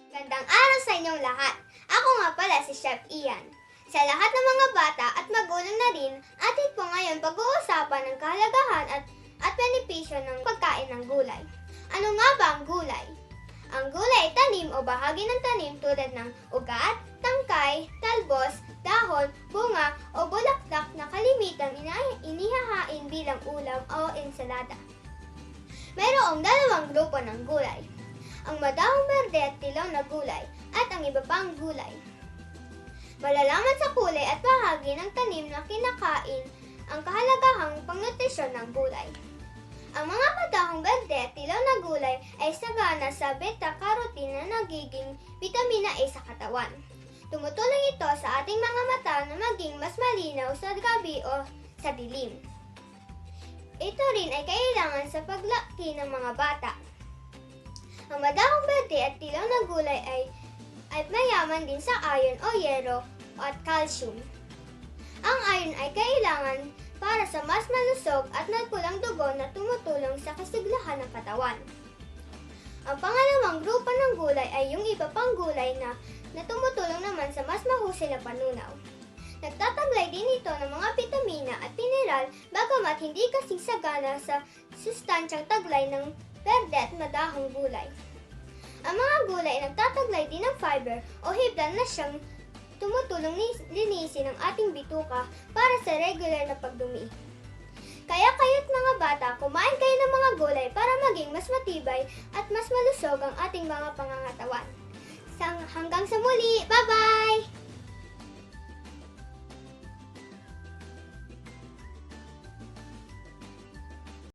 Gandang araw sa inyong lahat. Ako nga pala si Chef Ian. Sa lahat ng mga bata at magulang na rin, atin po ngayon pag-uusapan ng kahalagahan at benepisyo ng pagkain ng gulay. Ano nga ba ang gulay? Ang gulay ay tanim o bahagi ng tanim tulad ng ugat, tangkay, talbos, dahon, bunga o bulaklak na kalimitang inihahain bilang ulam o ensalada. Mayroong dalawang grupo ng gulay. Ang madahong berde at tilaw na gulay at ang iba pang gulay. Malalaman sa kulay at bahagi ng tanim na kinakain ang kahalagahang pangnutrisyon ng gulay. Ang mga madahong berde at tilaw na gulay ay sagana sa beta-carotene na nagiging vitamina A sa katawan. Tumutulong ito sa ating mga mata na maging mas malinaw sa gabi o sa dilim. Ito rin ay kailangan sa paglaki ng mga bata. Ang madahong berde at tilaw na gulay ay mayaman din sa iron o yero at calcium. Ang iron ay kailangan para sa mas malusog at nagpulang dugo na tumutulong sa kasiglahan ng katawan. Ang pangalawang grupo ng gulay ay yung iba pang gulay na tumutulong naman sa mas mahusay na panunaw. Nagtataglay din ito ng mga bitamina at mineral bagamat hindi kasing sagana sa sustansyang taglay ng berde at madahong gulay. Ang mga gulay ay nagtataglay din ng fiber o hibla na siyang tumutulong linisin ang ating bituka para sa regular na pagdumi. Kaya kayo't mga bata, kumain kayo ng mga gulay para maging mas matibay at mas malusog ang ating mga pangangatawan. Hanggang sa muli, bye-bye!